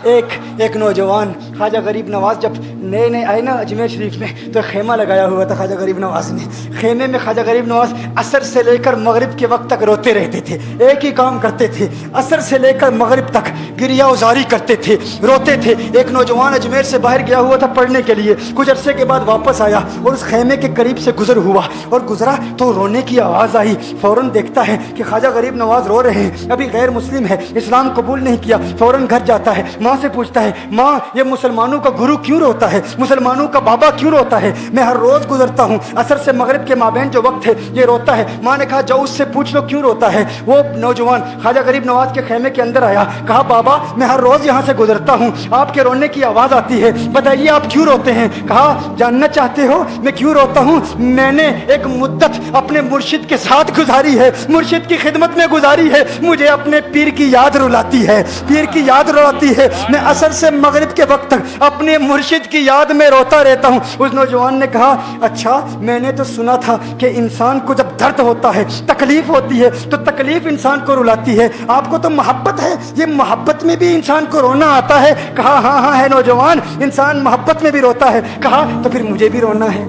एक नौजवान ख्वाजा गरीब नवाज जब नए नए आए ना अजमेर शरीफ में, तो खेमा लगाया हुआ था ख्वाजा गरीब नवाज ने। खेमे में ख्वाजा गरीब नवाज असर से लेकर मगरिब के वक्त तक रोते रहते थे। एक ही काम करते थे, असर से लेकर मगरिब तक गिरिया उजारी करते थे, रोते थे। एक नौजवान अजमेर से बाहर गया हुआ था पढ़ने के लिए, कुछ अरसे के बाद वापस आया और उस खेमे के करीब से गुजर हुआ और गुजरा तो रोने की आवाज़ आई। फ़ौरन देखता है कि ख्वाजा गरीब नवाज रो रहे हैं, अभी गैर मुस्लिम है, इस्लाम कबूल नहीं किया। फ़ौरन घर जाता है, माँ से पूछता है, माँ ये मुसलमानों का गुरु क्यों रोता है, मुसलमानों का बाबा क्यों रोता है? मैं हर रोज़ गुजरता हूँ, असर से मगरिब के माबैन जो वक्त है ये रोता है। माँ ने कहा जाओ उससे पूछ लो क्यों रोता है। वो नौजवान ख्वाजा गरीब नवाज के खेमे के अंदर आया, कहा बाबा मैं हर रोज़ यहाँ से गुजरता हूँ, आपके रोने की आवाज़ आती है, बताइए आप क्यों रोते हैं? कहा जानना चाहते हो मैं क्यों रोता हूँ? मैंने एक मुद्दत अपने मुर्शिद के साथ गुजारी है, मुर्शिद की खिदमत में गुजारी है, मुझे अपने पीर की याद रुलाती है, पीर की याद रुलाती है। मैं असर से मगरिब के वक्त तक अपने मुर्शिद की याद में रोता रहता हूँ। उस नौजवान ने कहा अच्छा मैंने तो सुना था कि इंसान को जब दर्द होता है, तकलीफ होती है, तो तकलीफ इंसान को रुलाती है, आपको तो मोहब्बत है, ये मोहब्बत में भी इंसान को रोना आता है? कहा हाँ हाँ है नौजवान, इंसान मोहब्बत में भी रोता है। कहा तो फिर मुझे भी रोना है,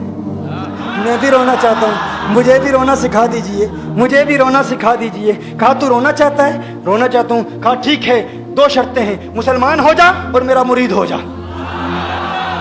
मैं भी रोना चाहता हूँ, मुझे भी रोना सिखा दीजिए, मुझे भी रोना सिखा दीजिए। कहा तू रोना चाहता है? रोना चाहता हूँ। कहा ठीक है, दो शर्तें हैं, मुसलमान हो जा और मेरा मुरीद हो जा।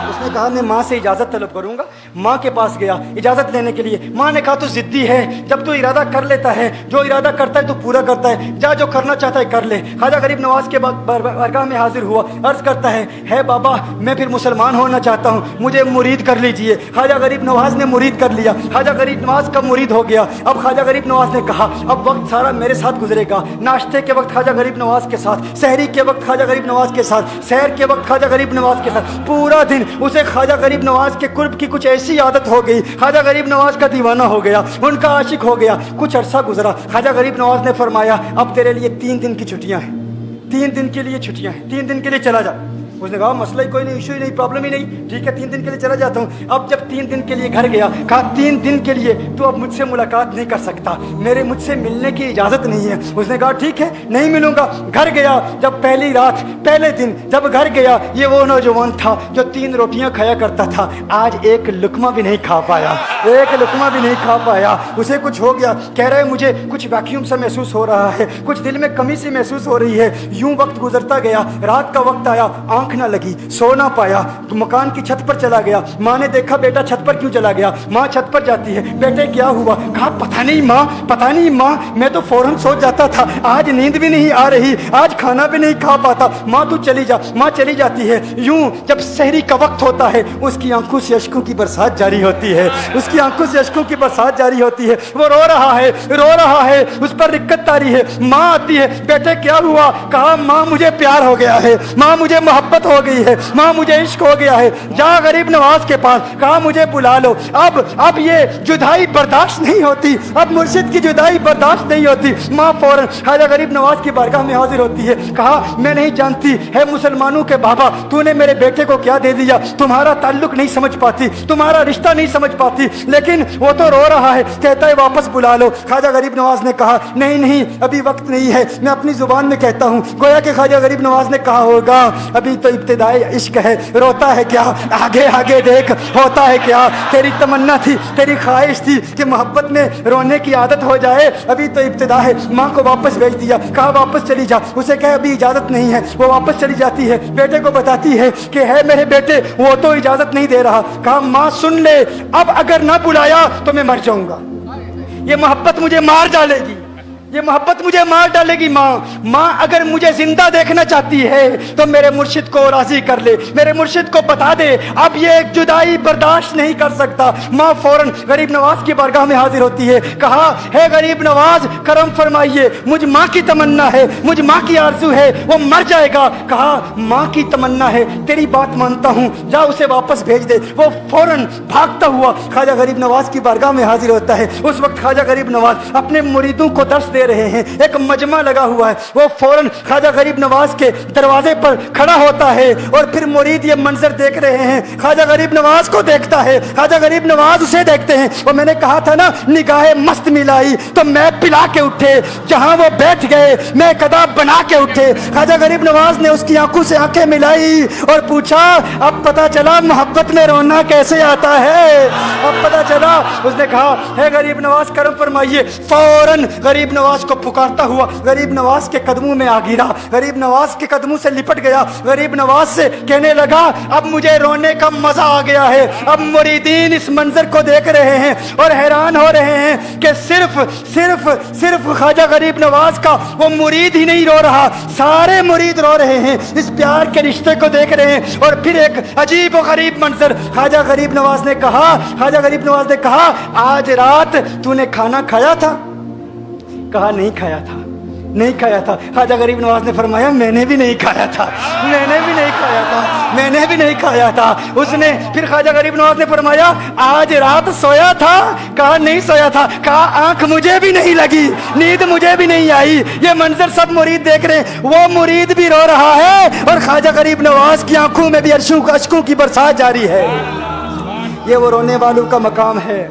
उसने कहा मैं माँ से इजाज़त तलब करूँगा। माँ के पास गया इजाज़त लेने के लिए। माँ ने कहा तू ज़िद्दी है, जब तू इरादा कर लेता है, जो इरादा करता है तू पूरा करता है, जा जो करना चाहता है कर ले। ख्वाजा गरीब नवाज के बारगाह में हाजिर हुआ, अर्ज़ करता है बाबा मैं फिर मुसलमान होना चाहता हूँ, मुझे मुरीद कर लीजिए। ख्वाजा गरीब नवाज ने मुरीद कर लिया, ख्वाजा गरीब नवाज का मुरीद हो गया। अब ख्वाजा गरीब नवाज ने कहा अब वक्त सारा मेरे साथ गुजरेगा, नाश्ते के वक्त ख्वाजा गरीब नवाज के साथ, सहरी के वक्त ख्वाजा गरीब नवाज के साथ, सैर के वक्त ख्वाजा गरीब नवाज के साथ, पूरा दिन उसे ख्वाजा गरीब नवाज के कुर्ब की कुछ ऐसी आदत हो गई, ख्वाजा गरीब नवाज का दीवाना हो गया, उनका आशिक हो गया। कुछ अरसा गुजरा, ख्वाजा गरीब नवाज ने फरमाया अब तेरे लिए 3 दिन की छुट्टियां हैं, 3 दिन के लिए छुट्टियां हैं, 3 दिन के लिए चला जा। उसने कहा मसला ही कोई नहीं, इशू ही नहीं, प्रॉब्लम ही नहीं, ठीक है 3 दिन के लिए चला जाता हूँ। अब जब 3 दिन के लिए घर गया, कहा 3 दिन के लिए तू अब मुझसे मुलाकात नहीं कर सकता, मेरे मुझसे मिलने की इजाज़त नहीं है। उसने कहा ठीक है नहीं मिलूंगा। घर गया, जब पहली रात पहले दिन जब घर गया, ये वो नौजवान था जो 3 रोटियां खाया करता था, आज एक लुकमा भी नहीं खा पाया, एक लुकमा भी नहीं खा पाया। उसे कुछ हो गया, कह रहे मुझे कुछ वैक्यूम सा महसूस हो रहा है, कुछ दिल में कमी सी महसूस हो रही है। यूं वक्त गुजरता गया, रात का वक्त आया, आंख ना लगी, सो ना पाया, तो मकान की छत पर चला गया। माँ ने देखा बेटा छत पर क्यों चला गया? माँ छत पर जाती है, बेटे क्या हुआ? कहा पता नहीं माँ, पता नहीं माँ, मैं तो फौरन सो जाता था, आज नींद भी नहीं आ रही, आज खाना भी नहीं खा पाता। माँ तू चली जा। माँ चली जाती है। यूं जब सहरी का वक्त होता है, उसकी आंखों से अश्कों की बरसात जारी होती है, उसकी आंखों से अश्कों की बरसात जारी होती है। वो रो रहा है, रो रहा है, उस पर दिक्कत तारी है। माँ आती है, बेटे क्या हुआ? कहा माँ मुझे प्यार हो गया है, माँ मुझे मोहब्बत हो गई है, माँ मुझे इश्क हो गया है। जा गरीब नवाज के पास, कहा मुझे बुला लो। अब ये जुदाई बर्दाश्त नहीं होती, अब मुर्शिद की जुदाई बर्दाश्त नहीं होती। माँ फौरन ख्वाजा गरीब नवाज की बारगाह में हाजिर होती है। कहा मैं नहीं जानती है मुसलमानों के बाबा, तूने मेरे बेटे को क्या दे दिया, तुम्हारा ताल्लुक नहीं समझ पाती, तुम्हारा रिश्ता नहीं समझ पाती, लेकिन वो तो रो रहा है, कहता है वापस बुला लो। ख्वाजा गरीब नवाज ने कहा नहीं नहीं अभी वक्त नहीं है, मैं अपनी जुबान में कहता हूँ। गोया कि ख्वाजा गरीब नवाज ने कहा होगा अभी तो इब्तिदाई इश्क है, रोता है क्या, आगे आगे देख होता है क्या। तेरी तमन्ना थी, तेरी ख्वाहिश थी कि मोहब्बत में रोने की आदत हो जाए, अभी तो इब्तिदा है। माँ को वापस भेज दिया, कहा वापस चली जा। उसे कहा अभी इजाज़त नहीं है, वो वापस चली जाती है। बेटे को बताती है कि है मेरे बेटे, वो तो इजाज़त नहीं दे रहा। कहा माँ सुन ले, अब अगर ना बुलाया तो मैं मर जाऊंगा, ये मोहब्बत मुझे मार डालेगी, ये मोहब्बत मुझे मार डालेगी। माँ अगर मुझे जिंदा देखना चाहती है तो मेरे मुर्शिद को राजी कर ले, मेरे मुर्शिद को बता दे अब ये जुदाई बर्दाश्त नहीं कर सकता। माँ फौरन गरीब नवाज की बारगाह में हाजिर होती है। कहा है गरीब नवाज करम फरमाइए, मुझ माँ की तमन्ना है, मुझ माँ की आरज़ू है, वो मर जाएगा। कहा माँ की तमन्ना है, तेरी बात मानता हूँ, जा उसे वापस भेज दे। वो फौरन भागता हुआ ख्वाजा गरीब नवाज की बारगाह में हाजिर होता है। उस वक्त ख्वाजा गरीब नवाज अपने मुरीदों को दर्स दे दे रहे हैं, एक मजमा लगा हुआ है। वो फौरन ख्वाजा गरीब नवाज के दरवाजे पर खड़ा होता है और फिर मुरीद ये मंजर देख रहे हैं, ख्वाजा गरीब नवाज को देखता है, ख्वाजा गरीब नवाज उसे देखते हैं। और मैंने कहा था ना, निगाहें मस्त मिलाई तो मैं पिला के उठे, जहां वो बैठ गए मैं कदा बना के उठे। ख्वाजा गरीब नवाज ने उसकी आंखों से आंखें मिलाई और पूछा, अब पता चला मोहब्बत में रोना कैसे आता है, अब पता चला। उसने कहा, है गरीब नवाज करम फरमाइए। फौरन गरीब नवाज को पुकारता हुआ गरीब नवाज के कदमों में आ गिरा, गरीब नवाज के कदमों से लिपट गया, गरीब नवाज से कहने लगा, अब मुझे रोने का मजा आ गया है। अब मुरीदीन इस मंजर को देख रहे हैं और हैरान हो रहे हैं कि सिर्फ सिर्फ सिर्फ ख्वाजा गरीब नवाज का वो मुरीद ही नहीं रो रहा, सारे मुरीद रो रहे हैं, इस प्यार के रिश्ते को देख रहे हैं। और फिर एक अजीब और गरीब मंजर, ख्वाजा गरीब नवाज ने कहा, ख्वाजा गरीब नवाज ने कहा, आज रात तूने खाना खाया था? कहा, नहीं खाया था, नहीं खाया था। ख्वाजा गरीब नवाज ने फरमाया, मैंने भी नहीं खाया था, मैंने भी नहीं खाया था, मैंने भी नहीं खाया था। उसने फिर ख्वाजा गरीब नवाज ने फरमाया, आज रात सोया था? कहा, नहीं सोया था। कहा, आंख मुझे भी नहीं लगी, नींद मुझे भी नहीं आई। ये मंजर सब मुरीद देख रहे हैं, वो मुरीद भी रो रहा है और ख्वाजा गरीब नवाज की आंखों में भी अश्कों की बरसात जारी है। ये वो रोने वालों का मकाम है।